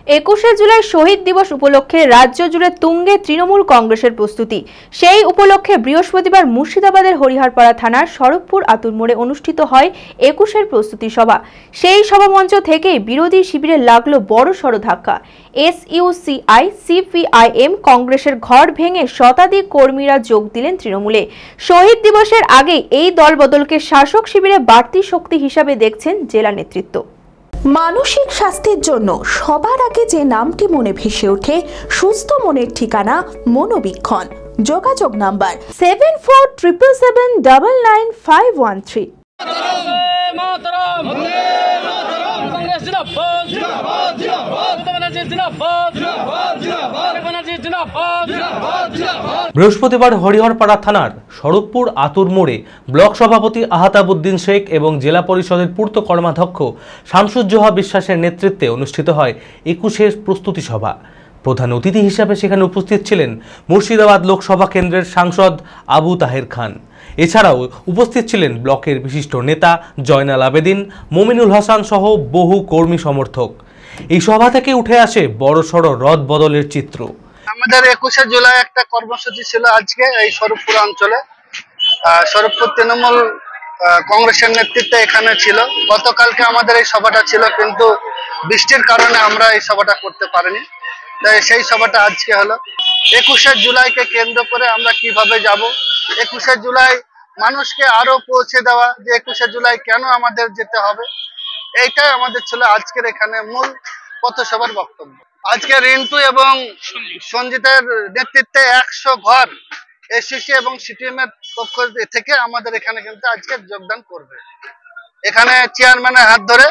21শে জুলাই শহীদ দিবস উপলক্ষে রাজ্য জুড়ে তুঙ্গে তৃণমূল কংগ্রেসের প্রস্তুতি। সেই উপলক্ষে বৃহস্পতিবার মুর্শিদাবাদের হরিহরপাড়া থানার শরৎপুর আতুর মোড়ে অনুষ্ঠিত হয় 21-এর প্রস্তুতি সভা। সেই সভামঞ্চ থেকেই বিরোধী শিবিরে লাগলো বড়সড় ধাক্কা। এসইউসিআই, সিপিআইএম, কংগ্রেসের ঘর ভেঙে শতাধিক কর্মীরা যোগ দিলেন তৃণমূলে। শহীদ দিবসের আগেই এই দলবদলকে শাসক শিবিরে বাড়তি শক্তি হিসাবে দেখছেন জেলা নেতৃত্ব। মানসিক স্বাস্থ্যের জন্য সবার আগে যে নামটি মনে ভেসে ওঠে, সুস্থ মনের ঠিকানা মনোবীক্ষণ। যোগাযোগ নাম্বার 7477799513। বৃহস্পতিবার হরিহরপাড়া থানার শরৎপুর আতুর মোড়ে ব্লক সভাপতি আহতাবউদ্দিন শেখ এবং জেলা পরিষদের পূর্ত কর্মাধ্যক্ষ শামসুজ্জোহা বিশ্বাসের নেতৃত্বে অনুষ্ঠিত হয় 21-এর প্রস্তুতি সভা। প্রধান অতিথি হিসাবে সেখানে উপস্থিত ছিলেন মুর্শিদাবাদ লোকসভা কেন্দ্রের সাংসদ আবু তাহের খান। এছাড়াও উপস্থিত ছিলেন ব্লকের বিশিষ্ট নেতা জয়নাল আবেদিন, মমিনুল হাসান সহ বহু কর্মী সমর্থক। এই সভা থেকে উঠে আসে বড়সড় রদ বদলের চিত্র। আমাদের 21শে জুলাই একটা কর্মসূচি ছিল আজকে এই শরৎপুর অঞ্চলে। শরৎপুর তৃণমূল কংগ্রেসের নেতৃত্বে এখানে ছিল। গতকালকে আমাদের এই সভাটা ছিল, কিন্তু বৃষ্টির কারণে আমরা এই সভাটা করতে পারিনি। তাই সেই সভাটা আজকে হলো। 21শে জুলাইকে কেন্দ্র করে আমরা কিভাবে যাব, 21শে জুলাই মানুষকে আরো পৌঁছে দেওয়া, যে 21শে জুলাই কেন আমাদের যেতে হবে, এইটাই আমাদের ছিল আজকের এখানে মূল পথসভার বক্তব্য। আজকে রিন্টু এবং সঞ্জিতের নেতৃত্বে 100 ঘর এসিসি এবং সিটিএম এর পক্ষ থেকে আমাদের এখানে কিন্তু আজকে যোগদান করবে। এখানে চেয়ারম্যানের হাত ধরে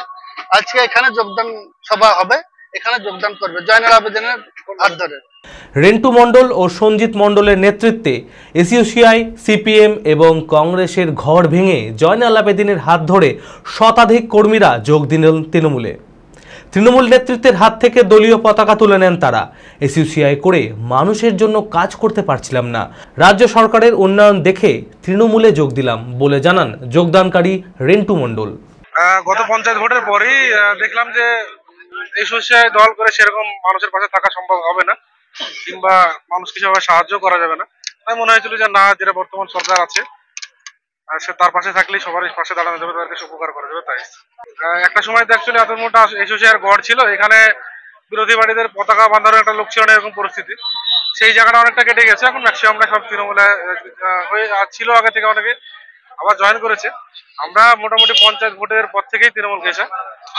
আজকে এখানে যোগদান সভা হবে, এখানে যোগদান করবে জয়নাল আবেদিনের হাত ধরে। রেন্টু মণ্ডল ও সঞ্জিত মণ্ডলের নেতৃত্বে এসইউসিআই, সিপিএম এবং কংগ্রেসের ঘর ভেঙে জয়নাল আবেদিনের হাত ধরে শতাধিক কর্মীরা যোগ দিলেন তৃণমূলে। তৃণমূল নেতৃত্বের হাত থেকে দলীয় পতাকা তুলে নেন তারা। এসইউসিআই করে মানুষের জন্য কাজ করতে পারছিলাম না, রাজ্য সরকারের উন্নয়ন দেখে তৃণমূলে যোগ দিলাম বলে জানান যোগদানকারী রেন্টু মণ্ডল। গত পঞ্চায়েত ভোটের পরেই দেখলাম যে এসইউসিআই দল করে সেরকম মানুষের পাশে থাকা সম্ভব হবে না, কিংবা মানুষকে সেভাবে সাহায্য করা যাবে না। তাই মনে হয়েছিল যে না, যেটা বর্তমান সরকার আছে সে তার পাশে থাকলেই সবার পাশে দাঁড়ানো যাবে, তাদেরকে উপকার করা যাবে। তাই একটা সময় তো অ্যাকচুয়ালি এত মোটা এসইউসিআই গড় ছিল, এখানে বিরোধী পার্টিদের পতাকা বাঁধানোর একটা লোক ছিল না, এরকম পরিস্থিতি। সেই জায়গাটা অনেকটা কেটে গেছে। এখন ম্যাক্সিমামটা সব তৃণমূলে হয়ে ছিল, আগে থেকে অনেকে আবার জয়েন করেছে। আমরা মোটামুটি পঞ্চায়েত ভোটের পর থেকেই তৃণমূল গেছে,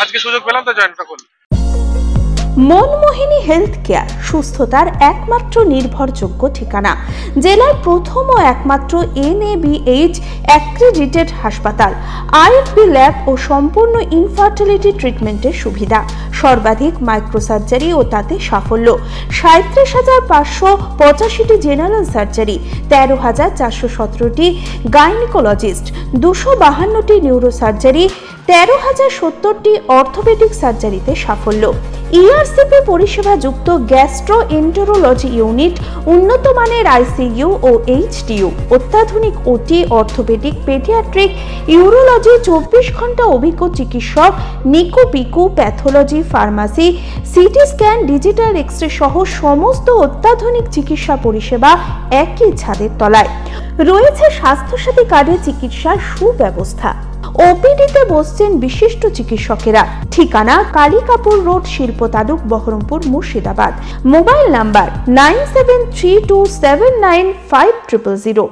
আজকে সুযোগ পেলাম তো জয়েনটা করলাম। মনমোহিনী হেলথ কেয়ার, সুস্থতার একমাত্র নির্ভরযোগ্য ঠিকানা। জেলার প্রথম ও একমাত্র NABH অ্যাক্রেডিটেড হাসপাতাল, IFB ল্যাব ও সম্পূর্ণ ইনফার্টিলিটি ট্রিটমেন্টের সুবিধা, সর্বাধিক মাইক্রোসার্জারি ও তাতে সাফল্য, 37,585টি জেনারেল সার্জারি, 13,417টি গাইনিকোলজিস্ট, 252টি নিউরোসার্জারি, 13,070টি অর্থোপেডিক সার্জারিতে সাফল্য। ERCP পরিষেবা যুক্ত গ্যাস্ট্রোএন্টেরোলজি ইউনিট, উন্নত মানের ICU ও HDU, অত্যাধুনিক OT, অর্থোপেডিক, পেডিয়াট্রিক, ইউরোলজি, 24 ঘন্টা অভিজ্ঞ চিকিৎসক, NICU PICU, pathology, pharmacy, CT scan, digital X ray সহ সমস্ত অত্যাধুনিক চিকিৎসা পরিষেবা একই ছাদের তলায়। রয়েছে স্বাস্থ্যসাথী কার্ডে চিকিৎসার সুব্যবস্থা। ওপিডিতে বসছেন বিশিষ্ট চিকিৎসকেরা। ঠিকানা কালিকাপুর রোড, শিল্প তালুক, বহরমপুর, মুর্শিদাবাদ। Mobile number 9732795000।